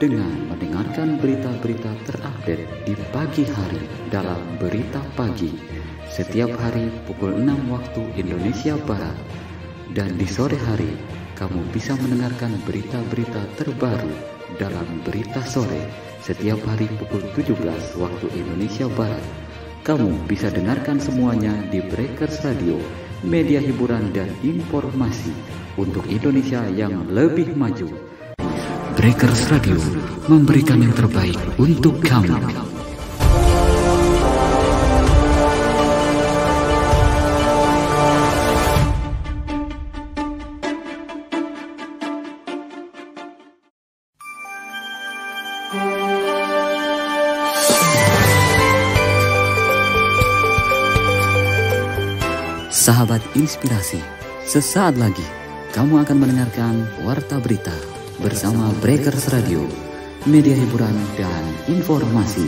dengan mendengarkan berita-berita terupdate di pagi hari dalam Berita Pagi setiap hari pukul 6 waktu Indonesia Barat. Dan di sore hari kamu bisa mendengarkan berita-berita terbaru dalam Berita Sore setiap hari pukul 17 waktu Indonesia Barat. Kamu bisa dengarkan semuanya di Breakers Radio, media hiburan dan informasi untuk Indonesia yang lebih maju. Breakers Radio memberikan yang terbaik untuk kamu. Sahabat Inspirasi, sesaat lagi kamu akan mendengarkan Warta Berita bersama Breakers Radio, media hiburan dan informasi.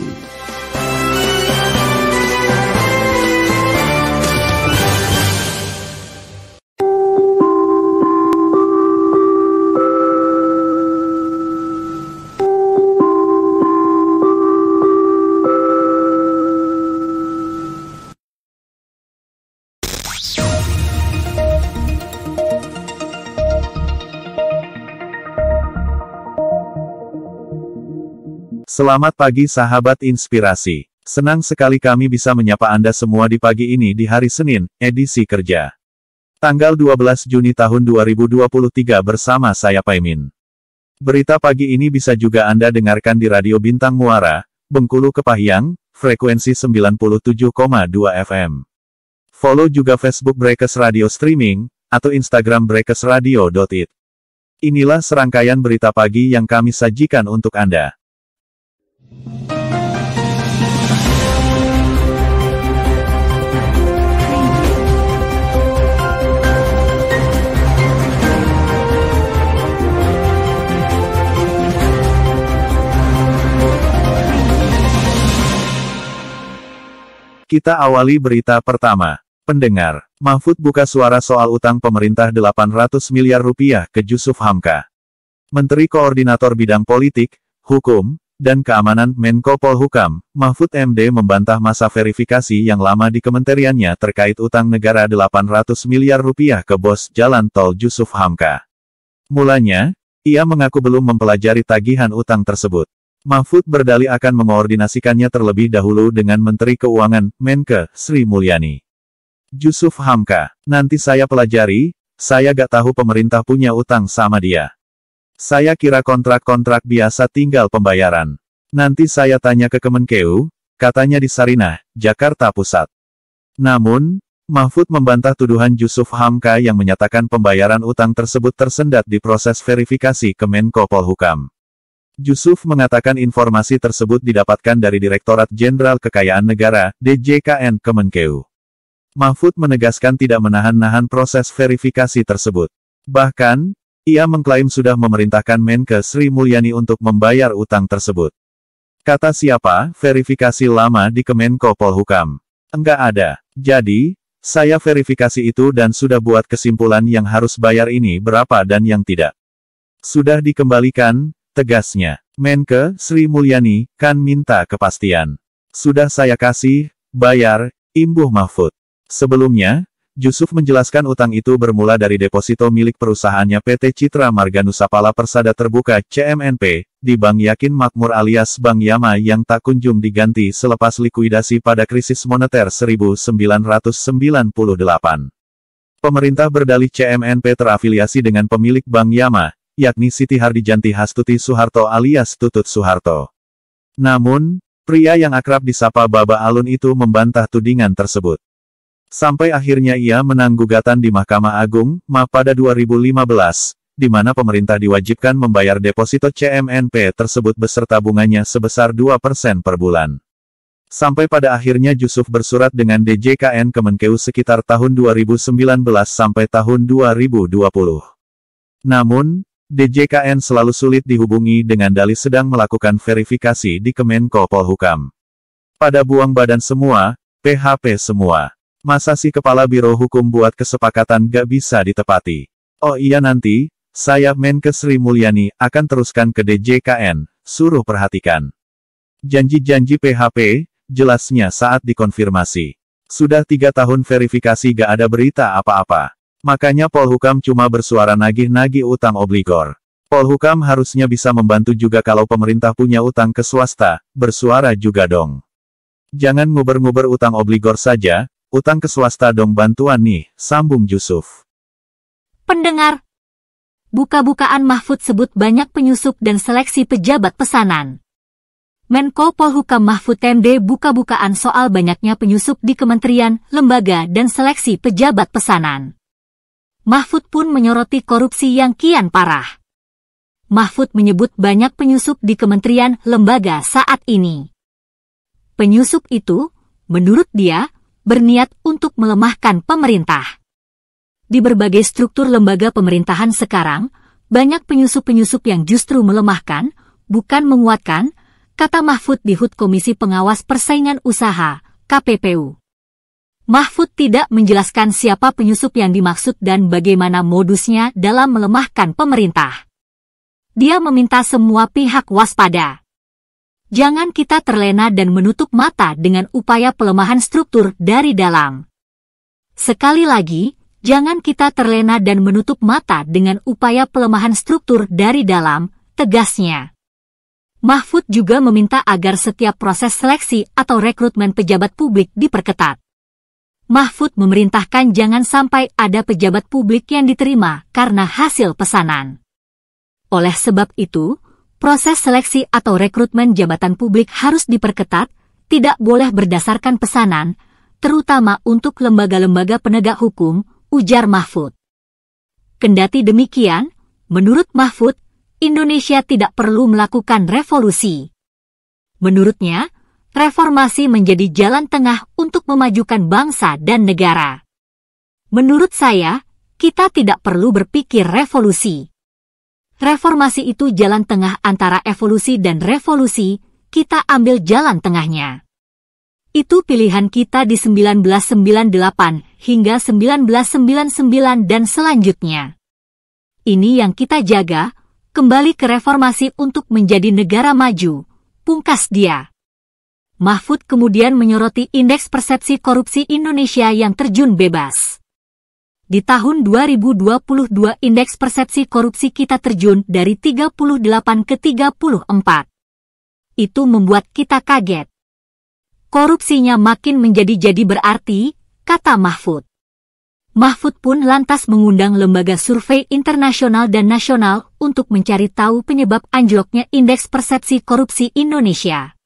Selamat pagi sahabat Inspirasi. Senang sekali kami bisa menyapa Anda semua di pagi ini di hari Senin, edisi kerja. Tanggal 12 Juni tahun 2023 bersama saya Paimin. Berita pagi ini bisa juga Anda dengarkan di Radio Bintang Muara, Bengkulu Kepahyang, frekuensi 97,2 FM. Follow juga Facebook Breakers Radio Streaming, atau Instagram breakersradio.it. Inilah serangkaian berita pagi yang kami sajikan untuk Anda. Kita awali berita pertama. Pendengar, Mahfud buka suara soal utang pemerintah 800 miliar rupiah ke Jusuf Hamka. Menteri Koordinator Bidang Politik, Hukum, dan Keamanan Menko Polhukam, Mahfud MD membantah masa verifikasi yang lama di kementeriannya terkait utang negara 800 miliar rupiah ke bos jalan tol Jusuf Hamka. Mulanya, ia mengaku belum mempelajari tagihan utang tersebut. Mahfud berdalih akan mengoordinasikannya terlebih dahulu dengan Menteri Keuangan, Menke, Sri Mulyani. Jusuf Hamka, nanti saya pelajari, saya gak tahu pemerintah punya utang sama dia. Saya kira kontrak-kontrak biasa tinggal pembayaran. Nanti saya tanya ke Kemenkeu, katanya di Sarinah, Jakarta Pusat. Namun, Mahfud membantah tuduhan Jusuf Hamka yang menyatakan pembayaran utang tersebut tersendat di proses verifikasi ke Menko Polhukam. Jusuf mengatakan informasi tersebut didapatkan dari Direktorat Jenderal Kekayaan Negara, DJKN Kemenkeu. Mahfud menegaskan tidak menahan-nahan proses verifikasi tersebut. Bahkan, ia mengklaim sudah memerintahkan Menke Sri Mulyani untuk membayar utang tersebut. Kata siapa, verifikasi lama di Kemenko Polhukam? Enggak ada. Jadi, saya verifikasi itu dan sudah buat kesimpulan yang harus bayar ini berapa dan yang tidak. Sudah dikembalikan, tegasnya. Menke Sri Mulyani kan minta kepastian. Sudah saya kasih, bayar, imbuh Mahfud. Sebelumnya, Jusuf menjelaskan utang itu bermula dari deposito milik perusahaannya PT Citra Marga Nusapala Persada Terbuka CMNP, di Bank Yakin Makmur alias Bank Yama yang tak kunjung diganti selepas likuidasi pada krisis moneter 1998. Pemerintah berdalih CMNP terafiliasi dengan pemilik Bank Yama, yakni Siti Hardijanti Hastuti Soeharto alias Tutut Soeharto. Namun, pria yang akrab disapa Baba Alun itu membantah tudingan tersebut. Sampai akhirnya ia menang gugatan di Mahkamah Agung, MA pada 2015, di mana pemerintah diwajibkan membayar deposito CMNP tersebut beserta bunganya sebesar 2% per bulan. Sampai pada akhirnya Jusuf bersurat dengan DJKN Kemenkeu sekitar tahun 2019 sampai tahun 2020. Namun, DJKN selalu sulit dihubungi dengan dalih sedang melakukan verifikasi di Kemenko Polhukam. Pada buang badan semua, PHP semua. Masa si Kepala Biro Hukum buat kesepakatan gak bisa ditepati? Oh iya nanti, saya Menke Sri Mulyani akan teruskan ke DJKN, suruh perhatikan. Janji-janji PHP, jelasnya saat dikonfirmasi. Sudah 3 tahun verifikasi gak ada berita apa-apa. Makanya Polhukam cuma bersuara nagih-nagih utang obligor. Polhukam harusnya bisa membantu juga kalau pemerintah punya utang ke swasta, bersuara juga dong. Jangan nguber-nguber utang obligor saja, utang ke swasta dong bantuan nih, sambung Yusuf. Pendengar, buka-bukaan Mahfud sebut banyak penyusup dan seleksi pejabat pesanan. Menko Polhukam Mahfud MD buka-bukaan soal banyaknya penyusup di kementerian, lembaga dan seleksi pejabat pesanan. Mahfud pun menyoroti korupsi yang kian parah. Mahfud menyebut banyak penyusup di kementerian, lembaga saat ini. Penyusup itu, menurut dia, berniat untuk melemahkan pemerintah. Di berbagai struktur lembaga pemerintahan sekarang, banyak penyusup-penyusup yang justru melemahkan, bukan menguatkan, kata Mahfud di HUT Komisi Pengawas Persaingan Usaha, KPPU. Mahfud tidak menjelaskan siapa penyusup yang dimaksud dan bagaimana modusnya dalam melemahkan pemerintah. Dia meminta semua pihak waspada. Jangan kita terlena dan menutup mata dengan upaya pelemahan struktur dari dalam. Sekali lagi, jangan kita terlena dan menutup mata dengan upaya pelemahan struktur dari dalam, tegasnya. Mahfud juga meminta agar setiap proses seleksi atau rekrutmen pejabat publik diperketat. Mahfud memerintahkan jangan sampai ada pejabat publik yang diterima karena hasil pesanan. Oleh sebab itu, proses seleksi atau rekrutmen jabatan publik harus diperketat, tidak boleh berdasarkan pesanan, terutama untuk lembaga-lembaga penegak hukum, ujar Mahfud. Kendati demikian, menurut Mahfud, Indonesia tidak perlu melakukan revolusi. Menurutnya, reformasi menjadi jalan tengah untuk memajukan bangsa dan negara. Menurut saya, kita tidak perlu berpikir revolusi. Reformasi itu jalan tengah antara evolusi dan revolusi, kita ambil jalan tengahnya. Itu pilihan kita di 1998 hingga 1999 dan selanjutnya. Ini yang kita jaga, kembali ke reformasi untuk menjadi negara maju, pungkas dia. Mahfud kemudian menyoroti indeks persepsi korupsi Indonesia yang terjun bebas. Di tahun 2022 indeks persepsi korupsi kita terjun dari 38 ke 34. Itu membuat kita kaget. Korupsinya makin menjadi-jadi berarti, kata Mahfud. Mahfud pun lantas mengundang lembaga survei internasional dan nasional untuk mencari tahu penyebab anjloknya indeks persepsi korupsi Indonesia.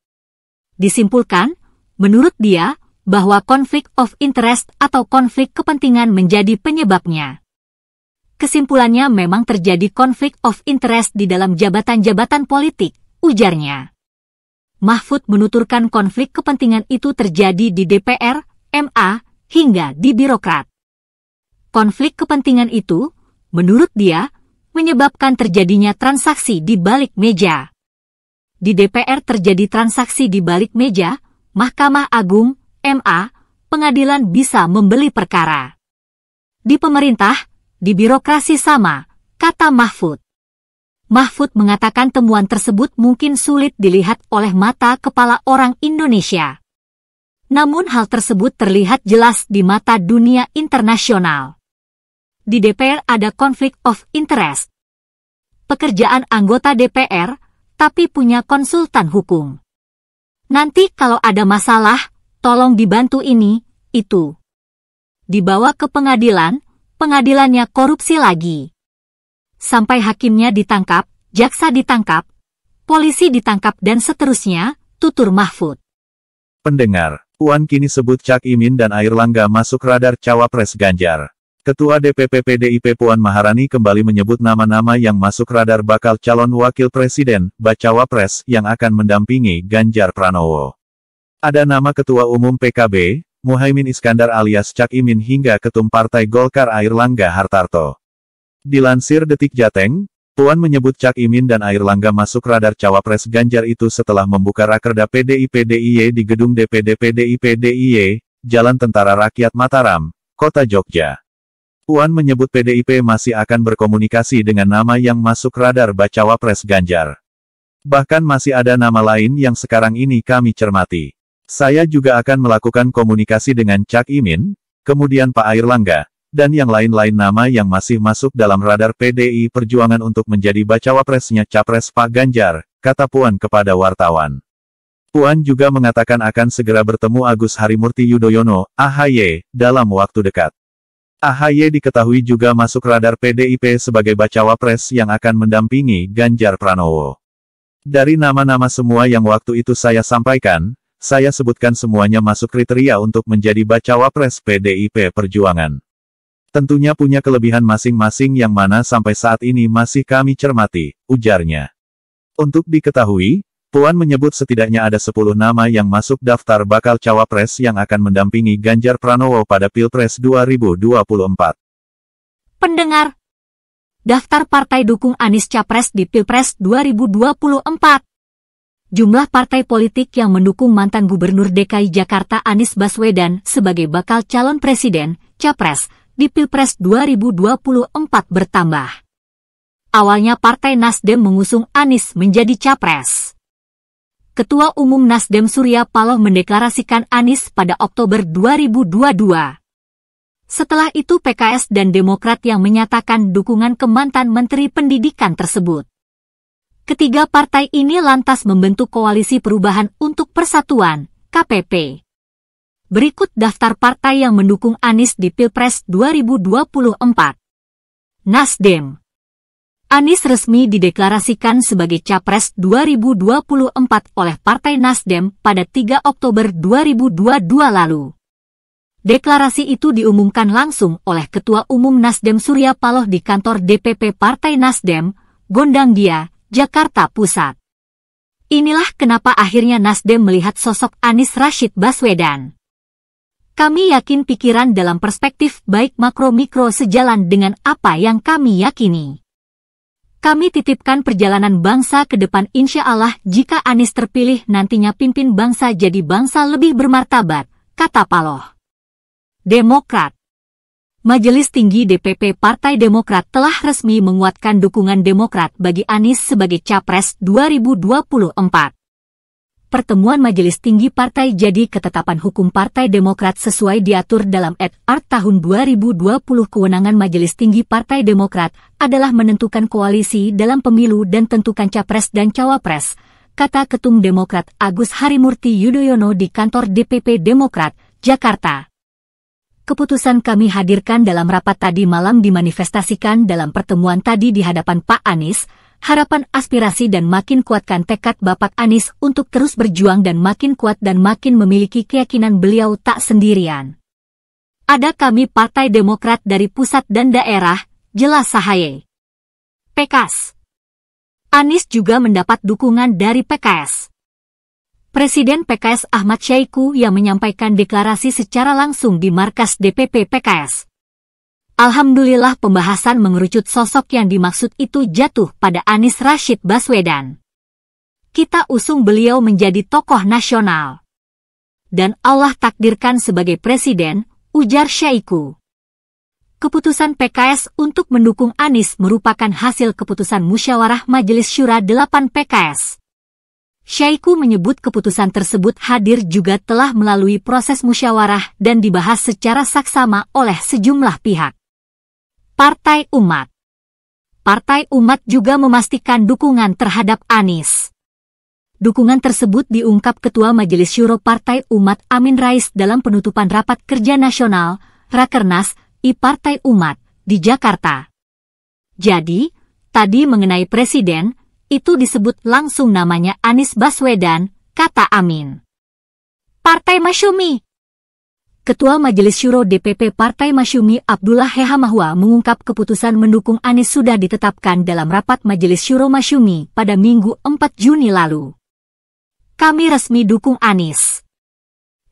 Disimpulkan, menurut dia, bahwa konflik of interest atau konflik kepentingan menjadi penyebabnya. Kesimpulannya memang terjadi konflik of interest di dalam jabatan-jabatan politik, ujarnya. Mahfud menuturkan konflik kepentingan itu terjadi di DPR, MA, hingga di birokrat. Konflik kepentingan itu, menurut dia, menyebabkan terjadinya transaksi di balik meja. Di DPR terjadi transaksi di balik meja, Mahkamah Agung, MA, pengadilan bisa membeli perkara. Di pemerintah, di birokrasi sama, kata Mahfud. Mahfud mengatakan temuan tersebut mungkin sulit dilihat oleh mata kepala orang Indonesia. Namun hal tersebut terlihat jelas di mata dunia internasional. Di DPR ada konflik of interest. Pekerjaan anggota DPR, tapi punya konsultan hukum. Nanti kalau ada masalah, tolong dibantu ini, itu. Dibawa ke pengadilan, pengadilannya korupsi lagi. Sampai hakimnya ditangkap, jaksa ditangkap, polisi ditangkap dan seterusnya, tutur Mahfud. Pendengar, Puan kini sebut Cak Imin dan Airlangga masuk radar Cawapres Ganjar. Ketua DPP PDIP Puan Maharani kembali menyebut nama-nama yang masuk radar bakal calon wakil presiden, Bacawa Pres, yang akan mendampingi Ganjar Pranowo. Ada nama Ketua Umum PKB, Muhaimin Iskandar alias Cak Imin hingga Ketum Partai Golkar Airlangga Hartarto. Dilansir Detik Jateng, Puan menyebut Cak Imin dan Airlangga masuk radar Cawapres Ganjar itu setelah membuka rakerda PDIP DIY di gedung DPD PDIP DIY, Jalan Tentara Rakyat Mataram, Kota Jogja. Puan menyebut PDIP masih akan berkomunikasi dengan nama yang masuk radar Bacawa Pres Ganjar. Bahkan masih ada nama lain yang sekarang ini kami cermati. Saya juga akan melakukan komunikasi dengan Cak Imin, kemudian Pak Airlangga, dan yang lain-lain nama yang masih masuk dalam radar PDI Perjuangan untuk menjadi bacawa presnya Capres Pak Ganjar, kata Puan kepada wartawan. Puan juga mengatakan akan segera bertemu Agus Harimurti Yudhoyono, AHY, dalam waktu dekat. AHY diketahui juga masuk radar PDIP sebagai bacawa pres yang akan mendampingi Ganjar Pranowo. Dari nama-nama semua yang waktu itu saya sampaikan, saya sebutkan semuanya masuk kriteria untuk menjadi bacawa pres PDIP Perjuangan. Tentunya punya kelebihan masing-masing yang mana sampai saat ini masih kami cermati, ujarnya. Untuk diketahui, Puan menyebut setidaknya ada 10 nama yang masuk daftar bakal cawapres yang akan mendampingi Ganjar Pranowo pada Pilpres 2024. Pendengar, daftar partai dukung Anies Capres di Pilpres 2024. Jumlah partai politik yang mendukung mantan Gubernur DKI Jakarta Anies Baswedan sebagai bakal calon presiden, Capres, di Pilpres 2024 bertambah. Awalnya Partai Nasdem mengusung Anies menjadi Capres. Ketua Umum Nasdem Surya Paloh mendeklarasikan Anies pada Oktober 2022. Setelah itu PKS dan Demokrat yang menyatakan dukungan ke mantan Menteri Pendidikan tersebut. Ketiga partai ini lantas membentuk Koalisi Perubahan untuk Persatuan, KPP. Berikut daftar partai yang mendukung Anies di Pilpres 2024. Nasdem. Anies resmi dideklarasikan sebagai Capres 2024 oleh Partai Nasdem pada 3 Oktober 2022 lalu. Deklarasi itu diumumkan langsung oleh Ketua Umum Nasdem Surya Paloh di kantor DPP Partai Nasdem, Gondangdia, Jakarta Pusat. Inilah kenapa akhirnya Nasdem melihat sosok Anies Rashid Baswedan. Kami yakin pikiran dalam perspektif baik makro-mikro sejalan dengan apa yang kami yakini. Kami titipkan perjalanan bangsa ke depan insya Allah jika Anies terpilih nantinya pimpin bangsa jadi bangsa lebih bermartabat, kata Paloh. Demokrat. Majelis Tinggi DPP Partai Demokrat telah resmi menguatkan dukungan Demokrat bagi Anies sebagai Capres 2024. Pertemuan Majelis Tinggi Partai jadi ketetapan hukum Partai Demokrat sesuai diatur dalam Ed. Art. tahun 2020. Kewenangan Majelis Tinggi Partai Demokrat adalah menentukan koalisi dalam pemilu dan tentukan Capres dan Cawapres, kata Ketum Demokrat Agus Harimurti Yudhoyono di kantor DPP Demokrat, Jakarta. Keputusan kami hadirkan dalam rapat tadi malam dimanifestasikan dalam pertemuan tadi di hadapan Pak Anies, harapan aspirasi dan makin kuatkan tekad Bapak Anies untuk terus berjuang dan makin kuat dan makin memiliki keyakinan beliau tak sendirian. Ada kami Partai Demokrat dari pusat dan daerah, jelas Sahaye. PKS. Anies juga mendapat dukungan dari PKS. Presiden PKS Ahmad Syaiqo yang menyampaikan deklarasi secara langsung di markas DPP PKS. Alhamdulillah pembahasan mengerucut sosok yang dimaksud itu jatuh pada Anies Rashid Baswedan. Kita usung beliau menjadi tokoh nasional. Dan Allah takdirkan sebagai presiden, ujar Syaiqo. Keputusan PKS untuk mendukung Anies merupakan hasil keputusan musyawarah Majelis Syura 8 PKS. Syaiqo menyebut keputusan tersebut hadir juga telah melalui proses musyawarah dan dibahas secara saksama oleh sejumlah pihak. Partai Umat. Partai Umat juga memastikan dukungan terhadap Anies. Dukungan tersebut diungkap Ketua Majelis Syuro Partai Umat Amin Rais dalam penutupan Rapat Kerja Nasional, Rakernas, I Partai Umat, di Jakarta. Jadi, tadi mengenai Presiden, itu disebut langsung namanya Anies Baswedan, kata Amin. Partai Masyumi. Ketua Majelis Syuro DPP Partai Masyumi Abdullah Hehamahwa mengungkap keputusan mendukung Anies sudah ditetapkan dalam rapat Majelis Syuro Masyumi pada Minggu 4 Juni lalu. Kami resmi dukung Anies.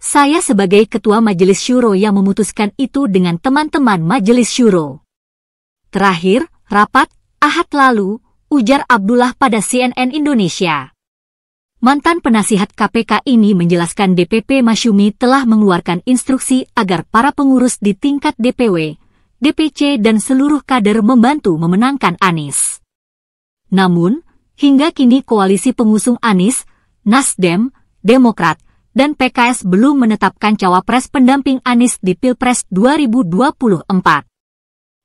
Saya sebagai Ketua Majelis Syuro yang memutuskan itu dengan teman-teman Majelis Syuro. Terakhir, rapat, Ahad lalu, ujar Abdullah pada CNN Indonesia. Mantan penasihat KPK ini menjelaskan DPP Masyumi telah mengeluarkan instruksi agar para pengurus di tingkat DPW, DPC dan seluruh kader membantu memenangkan Anies. Namun, Hingga kini koalisi pengusung Anies, Nasdem, Demokrat, dan PKS belum menetapkan cawapres pendamping Anies di Pilpres 2024.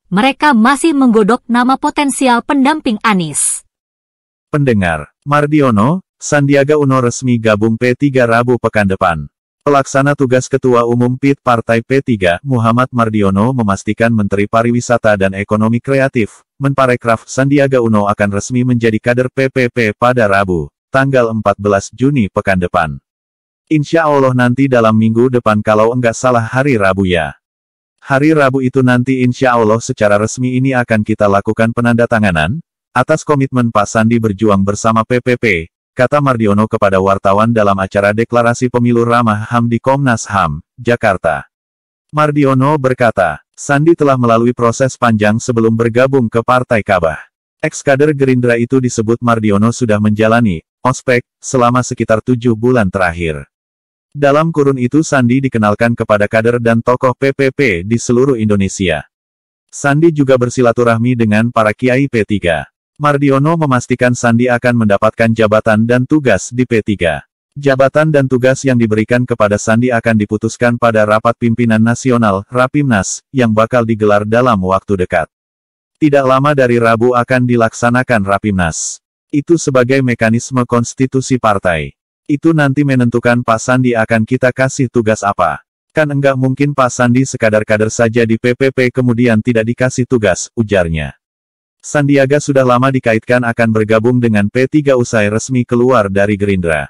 Mereka masih menggodok nama potensial pendamping Anies. Pendengar, Mardiono, Sandiaga Uno resmi gabung P3 Rabu pekan depan. Pelaksana tugas Ketua Umum PIT Partai P3, Muhammad Mardiono memastikan Menteri Pariwisata dan Ekonomi Kreatif, Menparekraf Sandiaga Uno akan resmi menjadi kader PPP pada Rabu, tanggal 14 Juni pekan depan. Insya Allah nanti dalam minggu depan kalau enggak salah hari Rabu ya. Hari Rabu itu nanti insya Allah secara resmi ini akan kita lakukan penandatanganan, atas komitmen Pak Sandi berjuang bersama PPP, kata Mardiono kepada wartawan dalam acara deklarasi pemilu ramah HAM di Komnas HAM, Jakarta. Mardiono berkata, Sandi telah melalui proses panjang sebelum bergabung ke Partai Kabah. Ex-kader Gerindra itu disebut Mardiono sudah menjalani ospek selama sekitar 7 bulan terakhir. Dalam kurun itu Sandi dikenalkan kepada kader dan tokoh PPP di seluruh Indonesia. Sandi juga bersilaturahmi dengan para kiai P3. Mardiono memastikan Sandi akan mendapatkan jabatan dan tugas di P3. Jabatan dan tugas yang diberikan kepada Sandi akan diputuskan pada Rapat Pimpinan Nasional, Rapimnas, yang bakal digelar dalam waktu dekat. Tidak lama dari Rabu akan dilaksanakan Rapimnas. Itu sebagai mekanisme konstitusi partai. Itu nanti menentukan Pak Sandi akan kita kasih tugas apa. Kan enggak mungkin Pak Sandi sekadar kader saja di PPP kemudian tidak dikasih tugas, ujarnya. Sandiaga sudah lama dikaitkan akan bergabung dengan P3 usai resmi keluar dari Gerindra.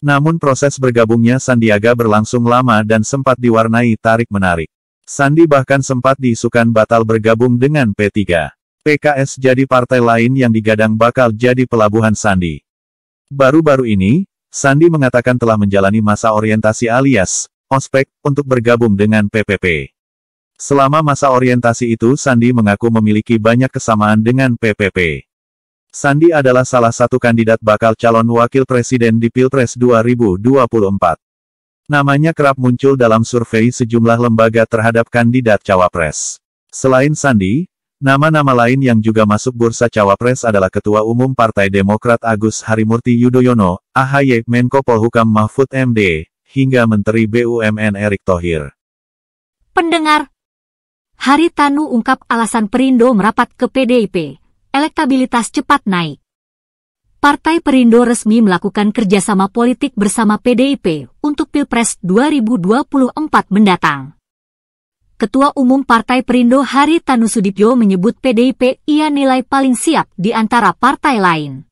Namun proses bergabungnya Sandiaga berlangsung lama dan sempat diwarnai tarik-menarik. Sandi bahkan sempat diisukan batal bergabung dengan P3. PKS jadi partai lain yang digadang bakal jadi pelabuhan Sandi. Baru-baru ini, Sandi mengatakan telah menjalani masa orientasi alias ospek untuk bergabung dengan PPP. Selama masa orientasi itu Sandi mengaku memiliki banyak kesamaan dengan PPP. Sandi adalah salah satu kandidat bakal calon wakil presiden di Pilpres 2024. Namanya kerap muncul dalam survei sejumlah lembaga terhadap kandidat cawapres. Selain Sandi, nama-nama lain yang juga masuk bursa cawapres adalah Ketua Umum Partai Demokrat Agus Harimurti Yudhoyono, AHY, Menko Polhukam Mahfud MD, hingga Menteri BUMN Erick Thohir. Pendengar, Haritanu ungkap alasan Perindo merapat ke PDIP, elektabilitas cepat naik. Partai Perindo resmi melakukan kerjasama politik bersama PDIP untuk Pilpres 2024 mendatang. Ketua Umum Partai Perindo Haritanu Sudibyo menyebut PDIP ia nilai paling siap di antara partai lain.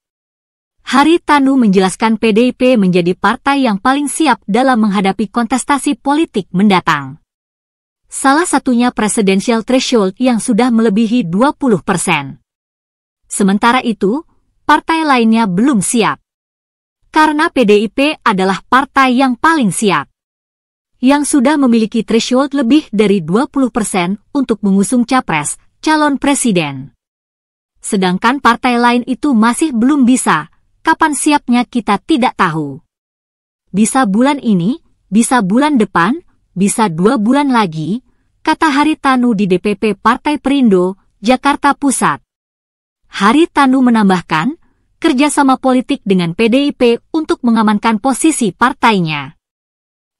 Haritanu menjelaskan PDIP menjadi partai yang paling siap dalam menghadapi kontestasi politik mendatang. Salah satunya presidential threshold yang sudah melebihi 20%. Sementara itu, partai lainnya belum siap. Karena PDIP adalah partai yang paling siap. Yang sudah memiliki threshold lebih dari 20% untuk mengusung capres, calon presiden. Sedangkan partai lain itu masih belum bisa, kapan siapnya kita tidak tahu. Bisa bulan ini, bisa bulan depan, bisa 2 bulan lagi, kata Haritanu di DPP Partai Perindo, Jakarta Pusat. Haritanu menambahkan, kerjasama politik dengan PDIP untuk mengamankan posisi partainya.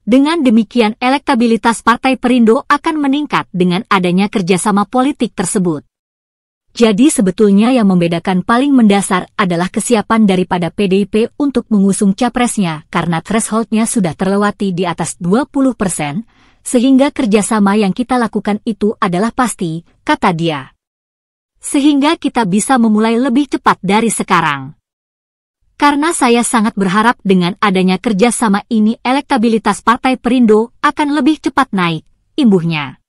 Dengan demikian elektabilitas Partai Perindo akan meningkat dengan adanya kerjasama politik tersebut. Jadi sebetulnya yang membedakan paling mendasar adalah kesiapan daripada PDIP untuk mengusung capresnya karena thresholdnya sudah terlewati di atas 20%, sehingga kerjasama yang kita lakukan itu adalah pasti, kata dia. Sehingga kita bisa memulai lebih cepat dari sekarang. Karena saya sangat berharap dengan adanya kerjasama ini elektabilitas Partai Perindo akan lebih cepat naik, imbuhnya.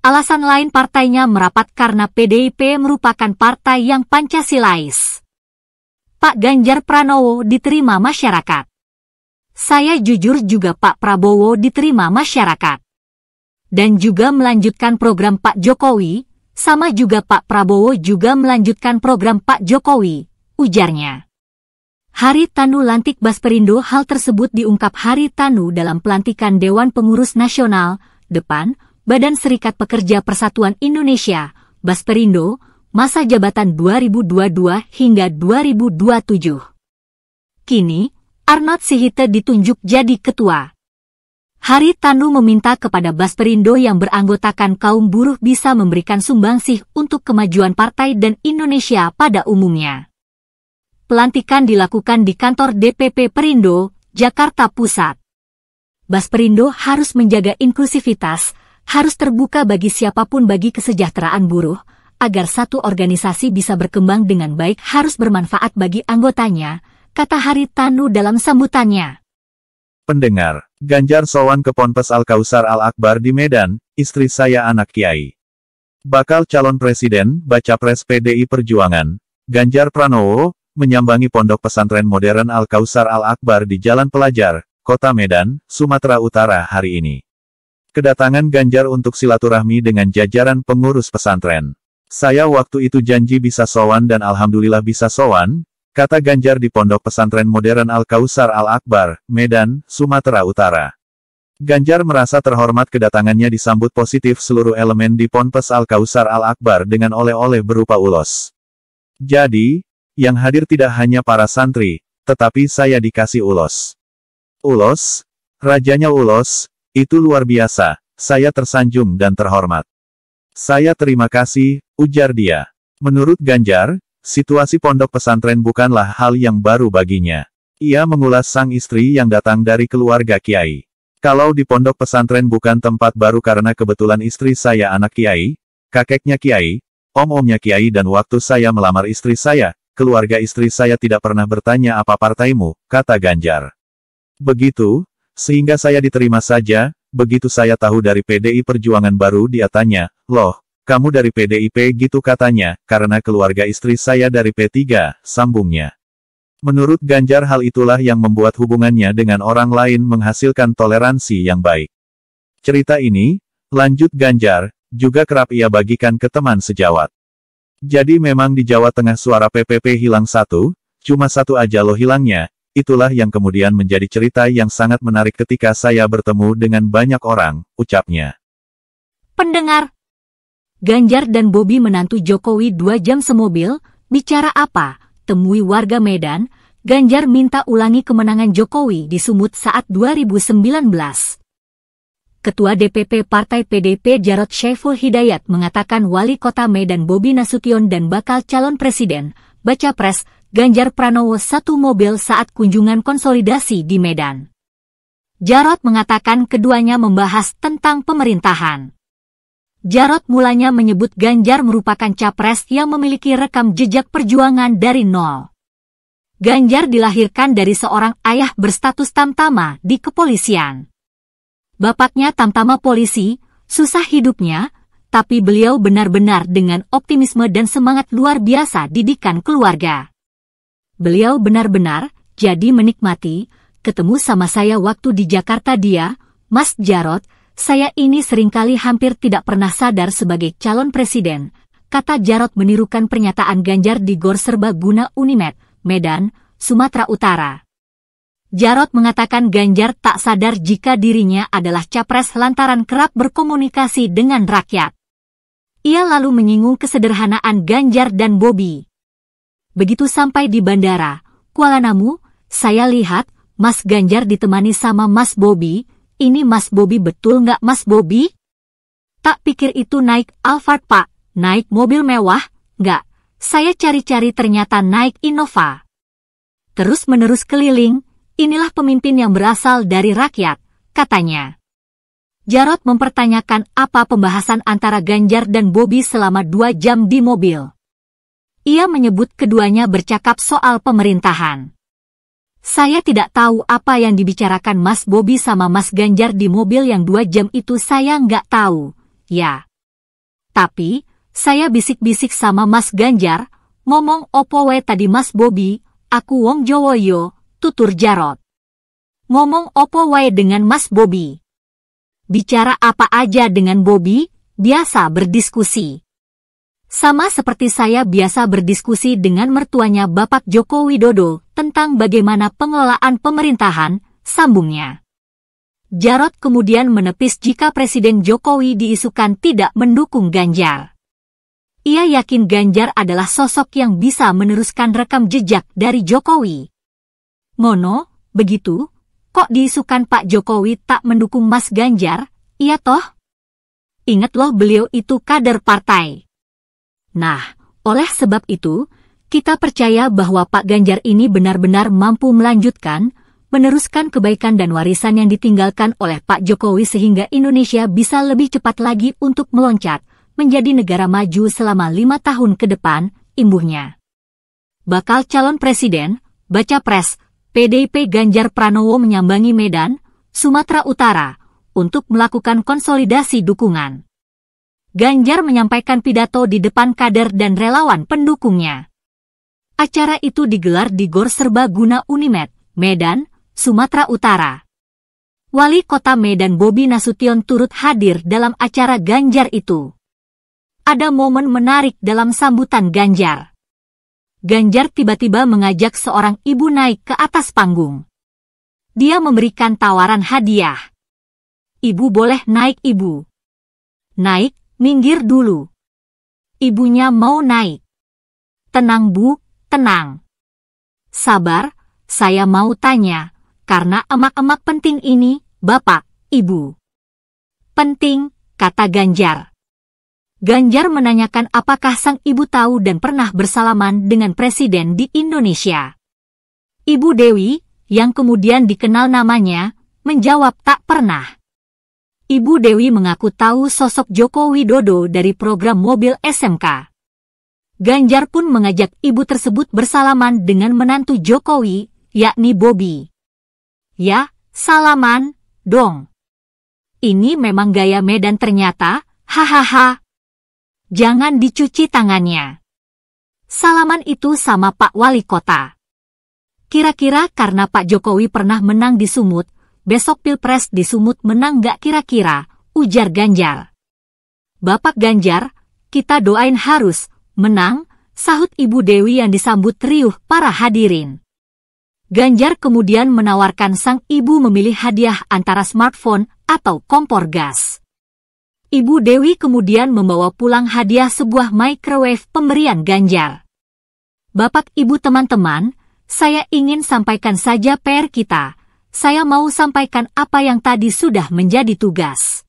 Alasan lain partainya merapat karena PDIP merupakan partai yang Pancasilais. Pak Ganjar Pranowo diterima masyarakat. Saya jujur juga Pak Prabowo diterima masyarakat. Dan juga melanjutkan program Pak Jokowi, sama juga Pak Prabowo juga melanjutkan program Pak Jokowi, ujarnya. Haritanu lantik Basperindo. Hal tersebut diungkap Haritanu dalam pelantikan Dewan Pengurus Nasional, Depan, Badan Serikat Pekerja Persatuan Indonesia, Basperindo, masa jabatan 2022 hingga 2027. Kini, Arnold Sihite ditunjuk jadi ketua. Haritanu meminta kepada Basperindo yang beranggotakan kaum buruh bisa memberikan sumbangsih untuk kemajuan partai dan Indonesia pada umumnya. Pelantikan dilakukan di kantor DPP Perindo, Jakarta Pusat. Basperindo harus menjaga inklusivitas, harus terbuka bagi siapapun bagi kesejahteraan buruh, agar satu organisasi bisa berkembang dengan baik harus bermanfaat bagi anggotanya, kata Haritanu dalam sambutannya. Pendengar, Ganjar sowan ke Ponpes Al-Kausar Al-Akbar di Medan, istri saya anak Kiai. Bakal calon presiden, baca pres PDI Perjuangan, Ganjar Pranowo, menyambangi Pondok Pesantren Modern Al-Kausar Al-Akbar di Jalan Pelajar, Kota Medan, Sumatera Utara hari ini. Kedatangan Ganjar untuk silaturahmi dengan jajaran pengurus pesantren. Saya waktu itu janji bisa sowan dan alhamdulillah bisa sowan, kata Ganjar di Pondok Pesantren Modern Al-Kausar Al-Akbar, Medan, Sumatera Utara. Ganjar merasa terhormat kedatangannya disambut positif seluruh elemen di Ponpes Al-Kausar Al-Akbar dengan oleh-oleh berupa ulos. Jadi, yang hadir tidak hanya para santri, tetapi saya dikasih ulos. Ulos, rajanya ulos, itu luar biasa, saya tersanjung dan terhormat. Saya terima kasih, ujar dia. Menurut Ganjar, situasi pondok pesantren bukanlah hal yang baru baginya. Ia mengulas sang istri yang datang dari keluarga Kiai. Kalau di pondok pesantren bukan tempat baru karena kebetulan istri saya anak Kiai, kakeknya Kiai, om-omnya Kiai dan waktu saya melamar istri saya, keluarga istri saya tidak pernah bertanya apa partaimu, kata Ganjar. Begitu, sehingga saya diterima saja, begitu saya tahu dari PDI Perjuangan baru dia tanya, loh, kamu dari PDIP gitu katanya, karena keluarga istri saya dari P3, sambungnya. Menurut Ganjar hal itulah yang membuat hubungannya dengan orang lain menghasilkan toleransi yang baik. Cerita ini, lanjut Ganjar, juga kerap ia bagikan ke teman sejawat. Jadi memang di Jawa Tengah suara PPP hilang satu, cuma satu aja loh hilangnya, itulah yang kemudian menjadi cerita yang sangat menarik ketika saya bertemu dengan banyak orang, ucapnya. Pendengar, Ganjar dan Bobi menantu Jokowi 2 jam semobil, bicara apa? Temui warga Medan, Ganjar minta ulangi kemenangan Jokowi di Sumut saat 2019. Ketua DPP Partai PDIP Jarod Syaiful Hidayat mengatakan wali kota Medan Bobi Nasution dan bakal calon presiden, baca pres, Ganjar Pranowo satu mobil saat kunjungan konsolidasi di Medan. Jarod mengatakan keduanya membahas tentang pemerintahan. Jarod mulanya menyebut Ganjar merupakan capres yang memiliki rekam jejak perjuangan dari nol. Ganjar dilahirkan dari seorang ayah berstatus tamtama di kepolisian. Bapaknya tamtama polisi, susah hidupnya, tapi beliau benar-benar dengan optimisme dan semangat luar biasa didikan keluarga. Beliau benar-benar jadi menikmati, ketemu sama saya waktu di Jakarta dia, Mas Jarod, saya ini seringkali hampir tidak pernah sadar sebagai calon presiden, kata Jarod menirukan pernyataan Ganjar di Gor Serbaguna Unimed, Medan, Sumatera Utara. Jarod mengatakan Ganjar tak sadar jika dirinya adalah capres lantaran kerap berkomunikasi dengan rakyat. Ia lalu menyinggung kesederhanaan Ganjar dan Bobi. Begitu sampai di bandara, Kuala Namu, saya lihat, Mas Ganjar ditemani sama Mas Bobi. Ini Mas Bobi betul nggak Mas Bobi? Tak pikir itu naik Alphard Pak, naik mobil mewah, nggak. Saya cari-cari ternyata naik Innova. Terus-menerus keliling, inilah pemimpin yang berasal dari rakyat, katanya. Jarod mempertanyakan apa pembahasan antara Ganjar dan Bobi selama 2 jam di mobil. Ia menyebut keduanya bercakap soal pemerintahan. Saya tidak tahu apa yang dibicarakan Mas Bobi sama Mas Ganjar di mobil yang 2 jam itu saya nggak tahu, ya. Tapi, saya bisik-bisik sama Mas Ganjar, ngomong opo we tadi Mas Bobi, aku wong Jowo yo, tutur Jarod. Ngomong opo we dengan Mas Bobi. Bicara apa aja dengan Bobi, biasa berdiskusi. Sama seperti saya biasa berdiskusi dengan mertuanya Bapak Joko Widodo tentang bagaimana pengelolaan pemerintahan, sambungnya. Jarod kemudian menepis jika Presiden Jokowi diisukan tidak mendukung Ganjar. Ia yakin Ganjar adalah sosok yang bisa meneruskan rekam jejak dari Jokowi. Ngono, begitu, kok diisukan Pak Jokowi tak mendukung Mas Ganjar, iya toh? Ingat loh beliau itu kader partai. Nah, oleh sebab itu, kita percaya bahwa Pak Ganjar ini benar-benar mampu melanjutkan, meneruskan kebaikan dan warisan yang ditinggalkan oleh Pak Jokowi sehingga Indonesia bisa lebih cepat lagi untuk meloncat menjadi negara maju selama 5 tahun ke depan, imbuhnya. Bakal calon presiden, baca pres, PDIP Ganjar Pranowo menyambangi Medan, Sumatera Utara, untuk melakukan konsolidasi dukungan. Ganjar menyampaikan pidato di depan kader dan relawan pendukungnya. Acara itu digelar di Gor Serbaguna Unimed, Medan, Sumatera Utara. Wali Kota Medan Bobi Nasution turut hadir dalam acara Ganjar itu. Ada momen menarik dalam sambutan Ganjar. Ganjar tiba-tiba mengajak seorang ibu naik ke atas panggung. Dia memberikan tawaran hadiah. Ibu boleh naik ibu. Naik, minggir dulu. Ibunya mau naik. Tenang bu, tenang. Sabar, saya mau tanya, karena emak-emak penting ini, bapak, ibu. Penting, kata Ganjar. Ganjar menanyakan apakah sang ibu tahu dan pernah bersalaman dengan presiden di Indonesia. Ibu Dewi, yang kemudian dikenal namanya, menjawab tak pernah. Ibu Dewi mengaku tahu sosok Joko Widodo dari program mobil SMK. Ganjar pun mengajak ibu tersebut bersalaman dengan menantu Jokowi, yakni Bobi. Ya, salaman, dong. Ini memang gaya Medan ternyata, hahaha. Jangan dicuci tangannya. Salaman itu sama Pak Wali Kota. Kira-kira karena Pak Jokowi pernah menang di Sumut, besok Pilpres di Sumut menang gak kira-kira, ujar Ganjar. Bapak Ganjar, kita doain harus menang, sahut Ibu Dewi yang disambut riuh para hadirin. Ganjar kemudian menawarkan sang ibu memilih hadiah antara smartphone atau kompor gas. Ibu Dewi kemudian membawa pulang hadiah sebuah microwave pemberian Ganjar. Bapak Ibu teman-teman, saya ingin sampaikan saja PR kita. Saya mau sampaikan apa yang tadi sudah menjadi tugas.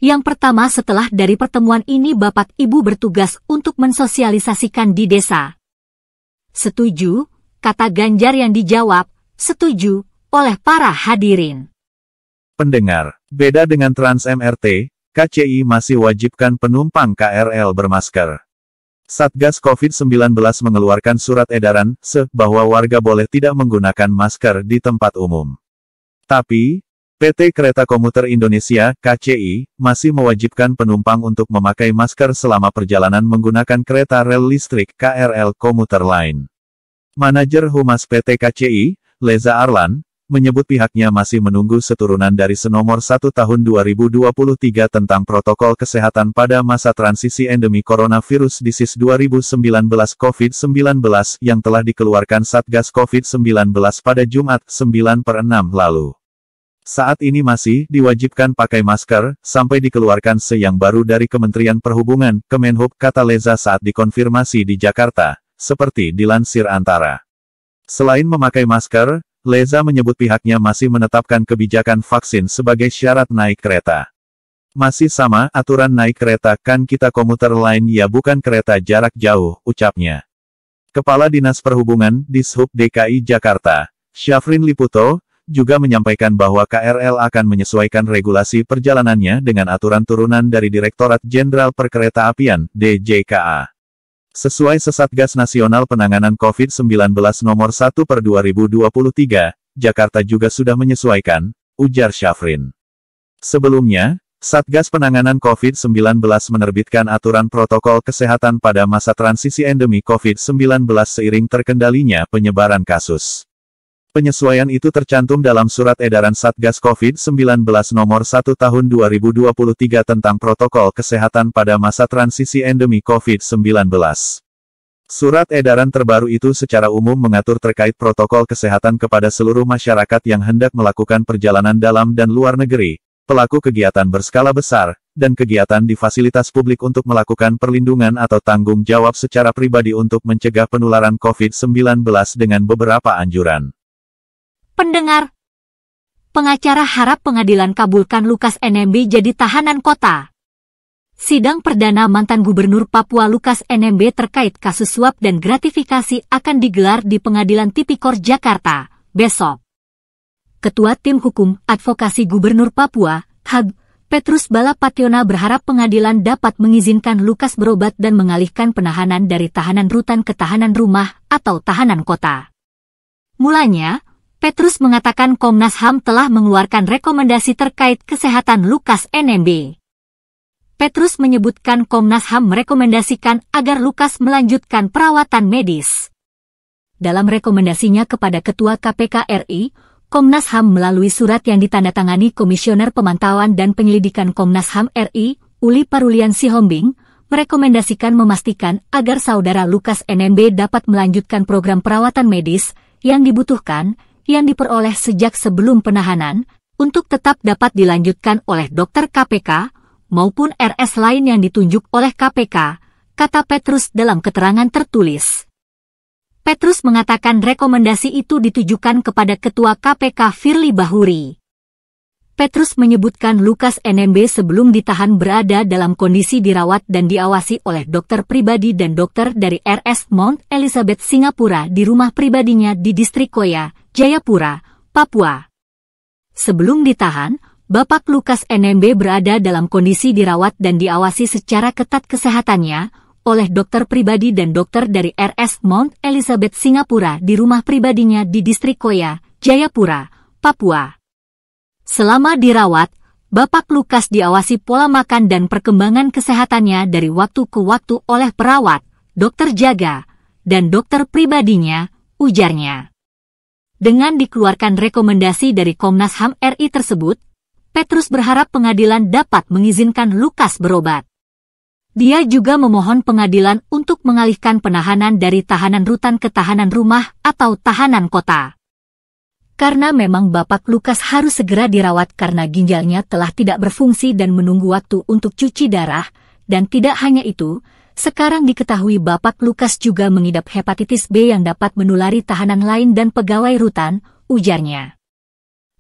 Yang pertama setelah dari pertemuan ini Bapak Ibu bertugas untuk mensosialisasikan di desa. Setuju, kata Ganjar yang dijawab, setuju, oleh para hadirin. Pendengar, beda dengan Trans MRT, KCI masih wajibkan penumpang KRL bermasker. Satgas COVID-19 mengeluarkan surat edaran, bahwa warga boleh tidak menggunakan masker di tempat umum. Tapi, PT Kereta Komuter Indonesia, KCI, masih mewajibkan penumpang untuk memakai masker selama perjalanan menggunakan kereta rel listrik KRL Komuter Line. Manajer Humas PT KCI, Leza Arlan, menyebut pihaknya masih menunggu seturunan dari Senomor 1 Tahun 2023 tentang protokol kesehatan pada masa transisi endemi coronavirus disease 2019 COVID-19 yang telah dikeluarkan Satgas COVID-19 pada Jumat 9/6 lalu. Saat ini masih diwajibkan pakai masker, sampai dikeluarkan yang baru dari Kementerian Perhubungan, Kemenhub, kata Leza saat dikonfirmasi di Jakarta, seperti dilansir Antara. Selain memakai masker, Leza menyebut pihaknya masih menetapkan kebijakan vaksin sebagai syarat naik kereta. Masih sama, aturan naik kereta kan kita komuter lain ya bukan kereta jarak jauh, ucapnya. Kepala Dinas Perhubungan, Dishub DKI Jakarta, Syafrin Liputo, juga menyampaikan bahwa KRL akan menyesuaikan regulasi perjalanannya dengan aturan turunan dari Direktorat Jenderal Perkeretaapian, DJKA. Sesuai Sesatgas Nasional Penanganan COVID-19 Nomor 1/2023, Jakarta juga sudah menyesuaikan, ujar Syafrin. Sebelumnya, Satgas Penanganan COVID-19 menerbitkan aturan protokol kesehatan pada masa transisi endemi COVID-19 seiring terkendalinya penyebaran kasus. Penyesuaian itu tercantum dalam Surat Edaran Satgas COVID-19 Nomor 1 Tahun 2023 tentang protokol kesehatan pada masa transisi endemi COVID-19. Surat edaran terbaru itu secara umum mengatur terkait protokol kesehatan kepada seluruh masyarakat yang hendak melakukan perjalanan dalam dan luar negeri, pelaku kegiatan berskala besar, dan kegiatan di fasilitas publik untuk melakukan perlindungan atau tanggung jawab secara pribadi untuk mencegah penularan COVID-19 dengan beberapa anjuran. Pendengar, pengacara harap pengadilan kabulkan Lukas NMB jadi tahanan kota. Sidang perdana mantan Gubernur Papua Lukas NMB terkait kasus suap dan gratifikasi akan digelar di Pengadilan Tipikor Jakarta besok. Ketua Tim Hukum Advokasi Gubernur Papua, HAG, Petrus Balapationa berharap pengadilan dapat mengizinkan Lukas berobat dan mengalihkan penahanan dari tahanan rutan ke tahanan rumah atau tahanan kota. Mulanya, Petrus mengatakan Komnas HAM telah mengeluarkan rekomendasi terkait kesehatan Lukas NMB. Petrus menyebutkan Komnas HAM merekomendasikan agar Lukas melanjutkan perawatan medis. Dalam rekomendasinya kepada Ketua KPK RI, Komnas HAM melalui surat yang ditandatangani Komisioner Pemantauan dan Penyelidikan Komnas HAM RI, Uli Parulian Sihombing, merekomendasikan memastikan agar saudara Lukas NMB dapat melanjutkan program perawatan medis yang dibutuhkan, yang diperoleh sejak sebelum penahanan, untuk tetap dapat dilanjutkan oleh dokter KPK, maupun RS lain yang ditunjuk oleh KPK, kata Petrus dalam keterangan tertulis. Petrus mengatakan rekomendasi itu ditujukan kepada Ketua KPK Firly Bahuri. Petrus menyebutkan Lukas NMB sebelum ditahan berada dalam kondisi dirawat dan diawasi oleh dokter pribadi dan dokter dari RS Mount Elizabeth Singapura di rumah pribadinya di Distrik Koya, Jayapura, Papua. Sebelum ditahan, Bapak Lukas NMB berada dalam kondisi dirawat dan diawasi secara ketat kesehatannya oleh dokter pribadi dan dokter dari RS Mount Elizabeth Singapura di rumah pribadinya di Distrik Koya, Jayapura, Papua. Selama dirawat, Bapak Lukas diawasi pola makan dan perkembangan kesehatannya dari waktu ke waktu oleh perawat, dokter jaga, dan dokter pribadinya, ujarnya. Dengan dikeluarkan rekomendasi dari Komnas HAM RI tersebut, Petrus berharap pengadilan dapat mengizinkan Lukas berobat. Dia juga memohon pengadilan untuk mengalihkan penahanan dari tahanan rutan ke tahanan rumah atau tahanan kota. Karena memang Bapak Lukas harus segera dirawat karena ginjalnya telah tidak berfungsi dan menunggu waktu untuk cuci darah, dan tidak hanya itu, sekarang diketahui Bapak Lukas juga mengidap hepatitis B yang dapat menulari tahanan lain dan pegawai rutan, ujarnya.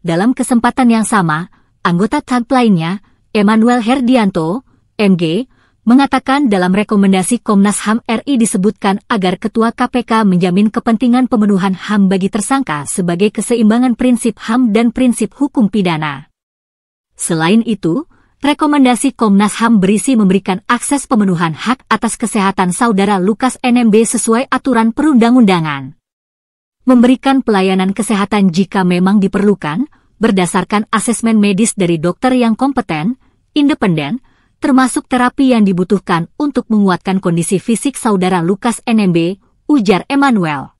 Dalam kesempatan yang sama, anggota TAG lainnya, Emmanuel Herdianto, MG, mengatakan dalam rekomendasi Komnas HAM RI disebutkan agar Ketua KPK menjamin kepentingan pemenuhan HAM bagi tersangka sebagai keseimbangan prinsip HAM dan prinsip hukum pidana. Selain itu, rekomendasi Komnas HAM berisi memberikan akses pemenuhan hak atas kesehatan saudara Lukas NMB sesuai aturan perundang-undangan. Memberikan pelayanan kesehatan jika memang diperlukan, berdasarkan asesmen medis dari dokter yang kompeten, independen, termasuk terapi yang dibutuhkan untuk menguatkan kondisi fisik saudara Lukas NMB, ujar Emmanuel.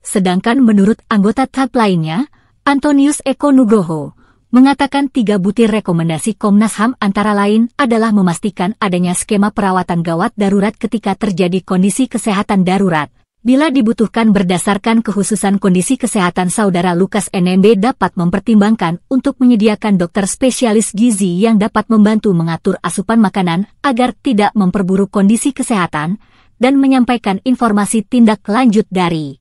Sedangkan menurut anggota TAG lainnya, Antonius Eko Nugroho, mengatakan 3 butir rekomendasi Komnas HAM antara lain adalah memastikan adanya skema perawatan gawat darurat ketika terjadi kondisi kesehatan darurat, bila dibutuhkan berdasarkan kekhususan kondisi kesehatan saudara Lukas NMB dapat mempertimbangkan untuk menyediakan dokter spesialis gizi yang dapat membantu mengatur asupan makanan agar tidak memperburuk kondisi kesehatan, dan menyampaikan informasi tindak lanjut dari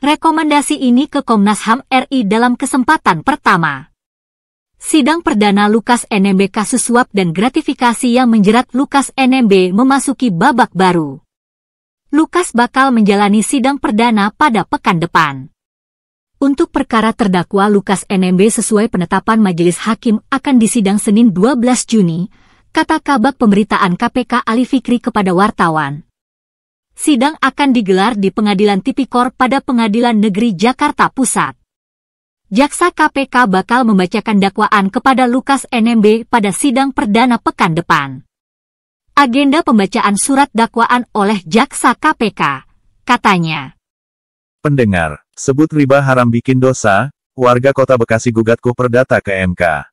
rekomendasi ini ke Komnas HAM RI dalam kesempatan pertama. Sidang perdana Lukas NMB kasus suap dan gratifikasi yang menjerat Lukas NMB memasuki babak baru. Lukas bakal menjalani sidang perdana pada pekan depan. Untuk perkara terdakwa Lukas NMB sesuai penetapan majelis hakim akan disidang Senin 12 Juni, kata Kabag Pemberitaan KPK Ali Fikri kepada wartawan. Sidang akan digelar di Pengadilan Tipikor pada Pengadilan Negeri Jakarta Pusat. Jaksa KPK bakal membacakan dakwaan kepada Lukas NMB pada sidang perdana pekan depan. Agenda pembacaan surat dakwaan oleh Jaksa KPK, katanya. Pendengar, sebut riba haram bikin dosa, warga Kota Bekasi gugat Perdata ke MK.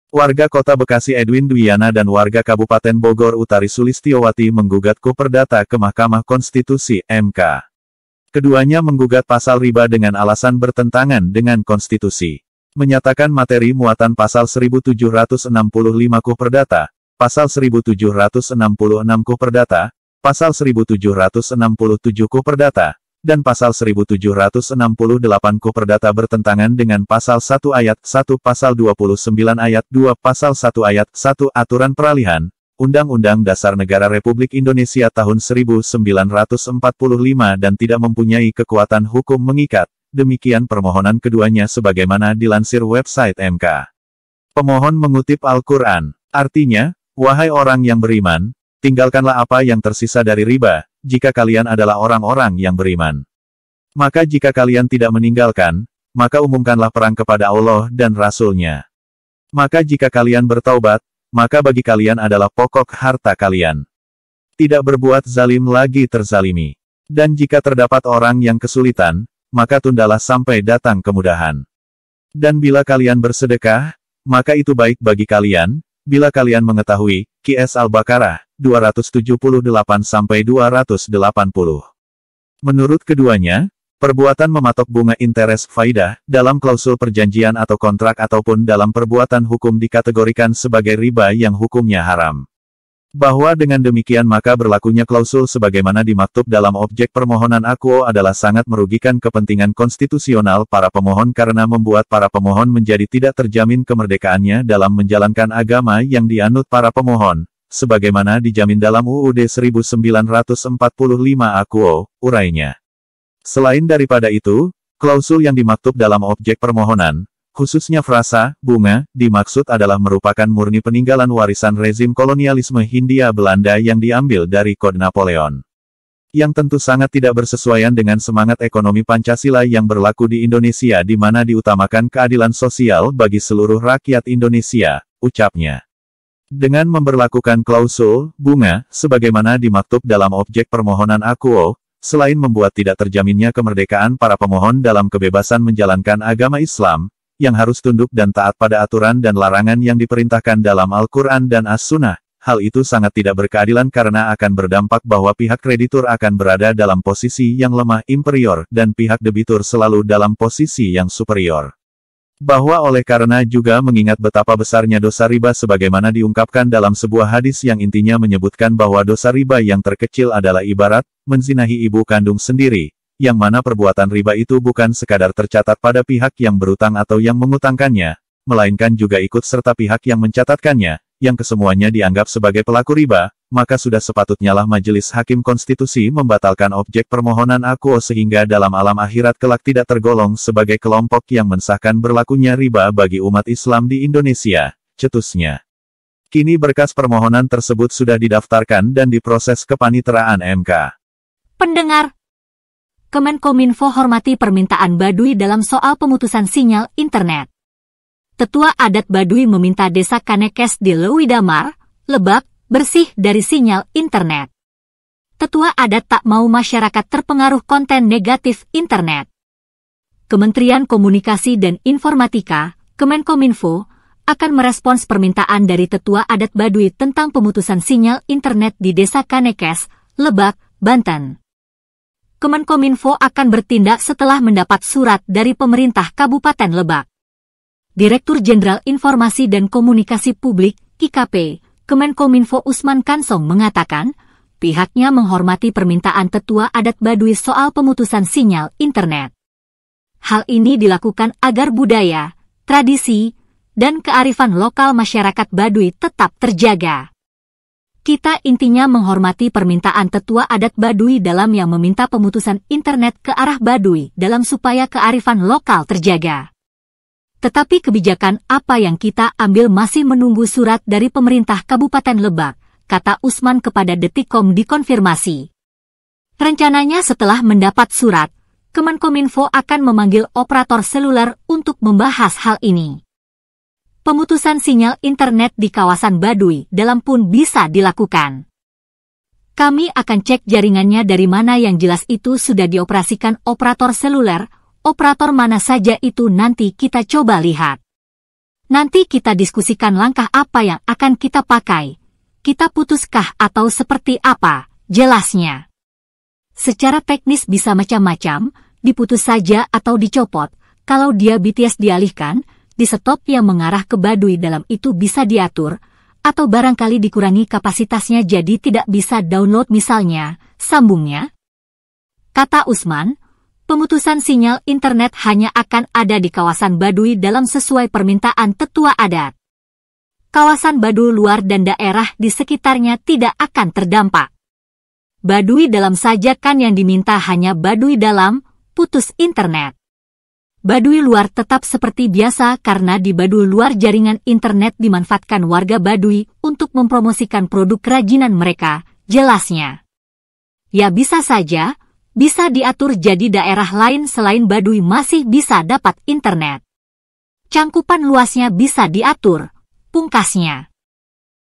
Warga Kota Bekasi Edwin Dwiana dan warga Kabupaten Bogor Utari Sulistiowati menggugat Perdata ke Mahkamah Konstitusi, MK. Keduanya menggugat pasal riba dengan alasan bertentangan dengan konstitusi. Menyatakan materi muatan pasal 1765 Perdata, Pasal 1766 KUH Perdata, Pasal 1767 KUH Perdata, dan Pasal 1768 KUH Perdata bertentangan dengan Pasal 1 Ayat 1, Pasal 29 Ayat 2, Pasal 1 Ayat 1 Aturan Peralihan, Undang-Undang Dasar Negara Republik Indonesia tahun 1945 dan tidak mempunyai kekuatan hukum mengikat. Demikian permohonan keduanya sebagaimana dilansir website MK. Pemohon mengutip Al-Quran, artinya, wahai orang yang beriman, tinggalkanlah apa yang tersisa dari riba, jika kalian adalah orang-orang yang beriman. Maka jika kalian tidak meninggalkan, maka umumkanlah perang kepada Allah dan Rasul-Nya. Maka jika kalian bertaubat, maka bagi kalian adalah pokok harta kalian. Tidak berbuat zalim lagi terzalimi. Dan jika terdapat orang yang kesulitan, maka tundalah sampai datang kemudahan. Dan bila kalian bersedekah, maka itu baik bagi kalian, bila kalian mengetahui, QS Al-Baqarah, 278-280. Menurut keduanya, perbuatan mematok bunga interest faidah, dalam klausul perjanjian atau kontrak ataupun dalam perbuatan hukum dikategorikan sebagai riba yang hukumnya haram. Bahwa dengan demikian maka berlakunya klausul sebagaimana dimaktub dalam objek permohonan akuo adalah sangat merugikan kepentingan konstitusional para pemohon karena membuat para pemohon menjadi tidak terjamin kemerdekaannya dalam menjalankan agama yang dianut para pemohon, sebagaimana dijamin dalam UUD 1945 akuo, urainya. Selain daripada itu, klausul yang dimaktub dalam objek permohonan, khususnya frasa, bunga, dimaksud adalah merupakan murni peninggalan warisan rezim kolonialisme Hindia Belanda yang diambil dari Kode Napoleon. Yang tentu sangat tidak bersesuaian dengan semangat ekonomi Pancasila yang berlaku di Indonesia di mana diutamakan keadilan sosial bagi seluruh rakyat Indonesia, ucapnya. Dengan memberlakukan klausul, bunga, sebagaimana dimaktub dalam objek permohonan akuo, selain membuat tidak terjaminnya kemerdekaan para pemohon dalam kebebasan menjalankan agama Islam, yang harus tunduk dan taat pada aturan dan larangan yang diperintahkan dalam Al-Quran dan As-Sunnah, hal itu sangat tidak berkeadilan karena akan berdampak bahwa pihak kreditur akan berada dalam posisi yang lemah inferior dan pihak debitur selalu dalam posisi yang superior. Bahwa oleh karena juga mengingat betapa besarnya dosa riba sebagaimana diungkapkan dalam sebuah hadis yang intinya menyebutkan bahwa dosa riba yang terkecil adalah ibarat menzinahi ibu kandung sendiri, yang mana perbuatan riba itu bukan sekadar tercatat pada pihak yang berutang atau yang mengutangkannya, melainkan juga ikut serta pihak yang mencatatkannya, yang kesemuanya dianggap sebagai pelaku riba, maka sudah sepatutnya lah Majelis Hakim Konstitusi membatalkan objek permohonan akuo sehingga dalam alam akhirat kelak tidak tergolong sebagai kelompok yang mensahkan berlakunya riba bagi umat Islam di Indonesia, cetusnya. Kini berkas permohonan tersebut sudah didaftarkan dan diproses kepaniteraan MK. Pendengar, Kemenkominfo hormati permintaan Baduy dalam soal pemutusan sinyal internet. Tetua Adat Baduy meminta Desa Kanekes di Lewidamar, Lebak, bersih dari sinyal internet. Tetua Adat tak mau masyarakat terpengaruh konten negatif internet. Kementerian Komunikasi dan Informatika, Kemenkominfo, akan merespons permintaan dari Tetua Adat Baduy tentang pemutusan sinyal internet di Desa Kanekes, Lebak, Banten. Kemenkominfo akan bertindak setelah mendapat surat dari pemerintah Kabupaten Lebak. Direktur Jenderal Informasi dan Komunikasi Publik, IKP, Kemenkominfo Usman Kansong mengatakan, pihaknya menghormati permintaan Tetua Adat Baduy soal pemutusan sinyal internet. Hal ini dilakukan agar budaya, tradisi, dan kearifan lokal masyarakat Baduy tetap terjaga. Kita intinya menghormati permintaan Tetua Adat Baduy dalam yang meminta pemutusan internet ke arah Baduy dalam supaya kearifan lokal terjaga. Tetapi kebijakan apa yang kita ambil masih menunggu surat dari pemerintah Kabupaten Lebak, kata Usman kepada Detikcom dikonfirmasi. Rencananya setelah mendapat surat, Kemenkominfo akan memanggil operator seluler untuk membahas hal ini. Pemutusan sinyal internet di kawasan Baduy dalam pun bisa dilakukan. Kami akan cek jaringannya dari mana yang jelas itu sudah dioperasikan operator seluler. Operator mana saja itu nanti kita coba lihat. Nanti kita diskusikan langkah apa yang akan kita pakai. Kita putuskah atau seperti apa, jelasnya. Secara teknis bisa macam-macam, diputus saja atau dicopot. Kalau dia BTS dialihkan, di stop yang mengarah ke Baduy dalam itu bisa diatur, atau barangkali dikurangi kapasitasnya jadi tidak bisa download misalnya, sambungnya. Kata Usman, pemutusan sinyal internet hanya akan ada di kawasan Baduy dalam sesuai permintaan tetua adat. Kawasan Baduy luar dan daerah di sekitarnya tidak akan terdampak. Baduy dalam saja kan yang diminta hanya Baduy dalam, putus internet. Baduy luar tetap seperti biasa karena di Baduy luar jaringan internet dimanfaatkan warga Baduy untuk mempromosikan produk kerajinan mereka, jelasnya. Ya bisa saja, bisa diatur jadi daerah lain selain Baduy masih bisa dapat internet. Cangkupan luasnya bisa diatur, pungkasnya.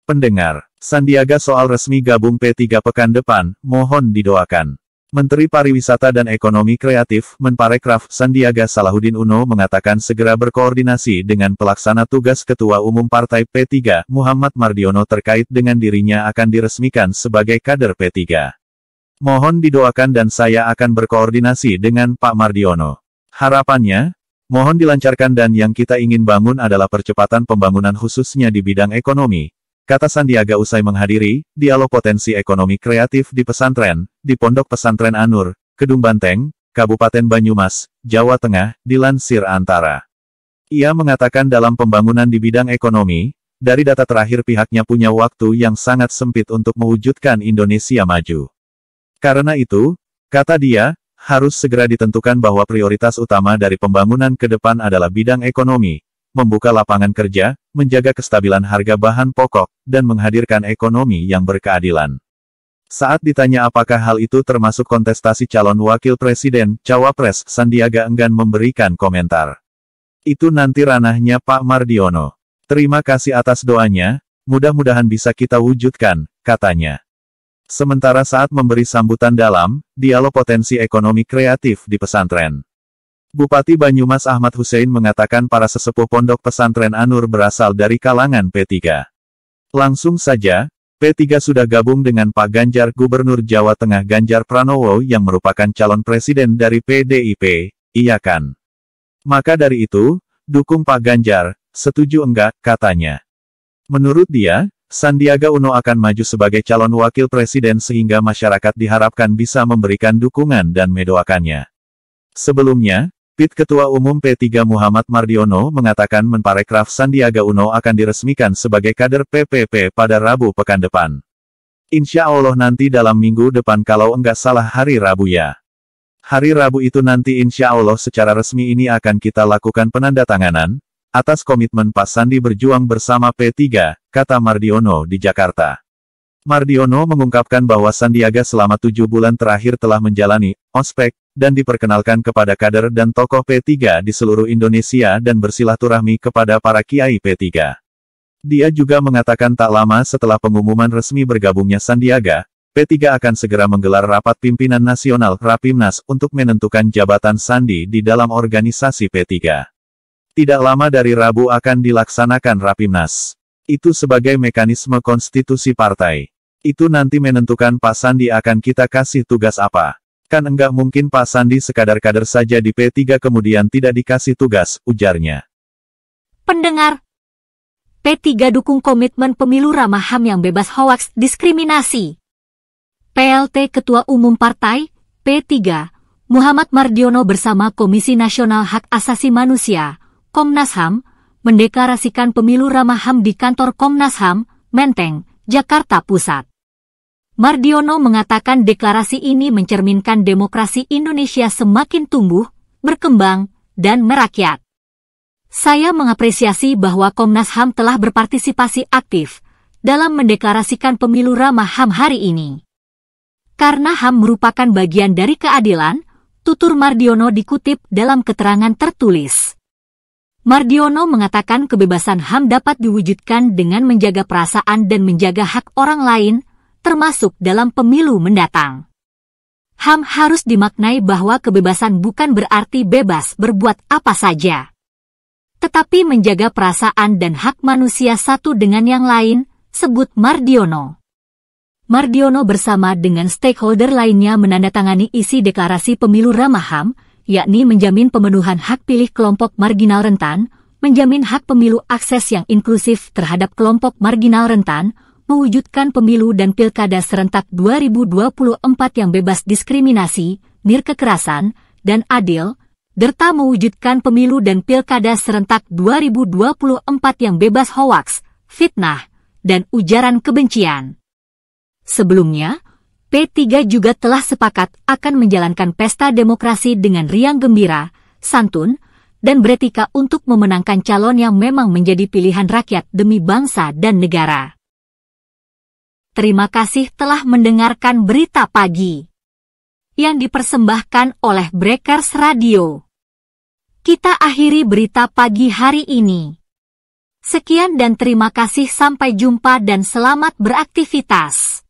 Pendengar, Sandiaga soal resmi gabung P3 pekan depan, mohon didoakan. Menteri Pariwisata dan Ekonomi Kreatif, Menparekraf, Sandiaga Salahuddin Uno mengatakan segera berkoordinasi dengan pelaksana tugas Ketua Umum Partai P3, Muhammad Mardiono terkait dengan dirinya akan diresmikan sebagai kader P3. Mohon didoakan dan saya akan berkoordinasi dengan Pak Mardiono. Harapannya, mohon dilancarkan dan yang kita ingin bangun adalah percepatan pembangunan khususnya di bidang ekonomi, kata Sandiaga usai menghadiri dialog potensi ekonomi kreatif di pesantren, di Pondok Pesantren Anur, Kedung Banteng, Kabupaten Banyumas, Jawa Tengah, dilansir Antara. Ia mengatakan dalam pembangunan di bidang ekonomi, dari data terakhir pihaknya punya waktu yang sangat sempit untuk mewujudkan Indonesia maju. Karena itu, kata dia, harus segera ditentukan bahwa prioritas utama dari pembangunan ke depan adalah bidang ekonomi, membuka lapangan kerja, menjaga kestabilan harga bahan pokok, dan menghadirkan ekonomi yang berkeadilan. Saat ditanya apakah hal itu termasuk kontestasi calon wakil presiden, cawapres, Sandiaga enggan memberikan komentar. Itu nanti ranahnya Pak Mardiono. Terima kasih atas doanya, mudah-mudahan bisa kita wujudkan, katanya. Sementara saat memberi sambutan dalam dialog potensi ekonomi kreatif di pesantren, Bupati Banyumas Ahmad Hussein mengatakan para sesepuh Pondok Pesantren Anur berasal dari kalangan P3. Langsung saja, P3 sudah gabung dengan Pak Ganjar Gubernur Jawa Tengah Ganjar Pranowo yang merupakan calon presiden dari PDIP, iya kan? Maka dari itu, dukung Pak Ganjar, setuju enggak, katanya. Menurut dia, Sandiaga Uno akan maju sebagai calon wakil presiden sehingga masyarakat diharapkan bisa memberikan dukungan dan mendoakannya. Sebelumnya, PIT Ketua Umum P3 Muhammad Mardiono mengatakan Menparekraf Sandiaga Uno akan diresmikan sebagai kader PPP pada Rabu pekan depan. Insya Allah nanti dalam minggu depan kalau enggak salah hari Rabu ya. Hari Rabu itu nanti insya Allah secara resmi ini akan kita lakukan penandatanganan, atas komitmen Pak Sandi berjuang bersama P3, kata Mardiono di Jakarta. Mardiono mengungkapkan bahwa Sandiaga selama 7 bulan terakhir telah menjalani ospek, dan diperkenalkan kepada kader dan tokoh P3 di seluruh Indonesia dan bersilaturahmi kepada para kiai P3. Dia juga mengatakan tak lama setelah pengumuman resmi bergabungnya Sandiaga, P3 akan segera menggelar rapat pimpinan nasional Rapimnas untuk menentukan jabatan Sandi di dalam organisasi P3. Tidak lama dari Rabu akan dilaksanakan Rapimnas. Itu sebagai mekanisme konstitusi partai. Itu nanti menentukan Pak Sandi akan kita kasih tugas apa. Kan enggak mungkin Pak Sandi sekadar kader saja di P3 kemudian tidak dikasih tugas, ujarnya. Pendengar, P3 dukung komitmen pemilu ramah HAM yang bebas hoaks diskriminasi. PLT Ketua Umum Partai, P3, Muhammad Mardiono bersama Komisi Nasional Hak Asasi Manusia, Komnas HAM, mendeklarasikan pemilu ramah HAM di kantor Komnas HAM, Menteng, Jakarta Pusat. Mardiono mengatakan deklarasi ini mencerminkan demokrasi Indonesia semakin tumbuh, berkembang, dan merakyat. Saya mengapresiasi bahwa Komnas HAM telah berpartisipasi aktif dalam mendeklarasikan pemilu ramah HAM hari ini. Karena HAM merupakan bagian dari keadilan, tutur Mardiono dikutip dalam keterangan tertulis. Mardiono mengatakan kebebasan HAM dapat diwujudkan dengan menjaga perasaan dan menjaga hak orang lain, termasuk dalam pemilu mendatang. HAM harus dimaknai bahwa kebebasan bukan berarti bebas berbuat apa saja, tetapi menjaga perasaan dan hak manusia satu dengan yang lain, sebut Mardiono. Mardiono bersama dengan stakeholder lainnya menandatangani isi deklarasi pemilu ramah HAM, yakni menjamin pemenuhan hak pilih kelompok marginal rentan, menjamin hak pemilu akses yang inklusif terhadap kelompok marginal rentan, mewujudkan pemilu dan pilkada serentak 2024 yang bebas diskriminasi, nirkekerasan, dan adil, serta mewujudkan pemilu dan pilkada serentak 2024 yang bebas hoaks, fitnah, dan ujaran kebencian. Sebelumnya, P3 juga telah sepakat akan menjalankan pesta demokrasi dengan riang gembira, santun, dan beretika untuk memenangkan calon yang memang menjadi pilihan rakyat demi bangsa dan negara. Terima kasih telah mendengarkan berita pagi yang dipersembahkan oleh Breakers Radio. Kita akhiri berita pagi hari ini. Sekian dan terima kasih, sampai jumpa dan selamat beraktivitas.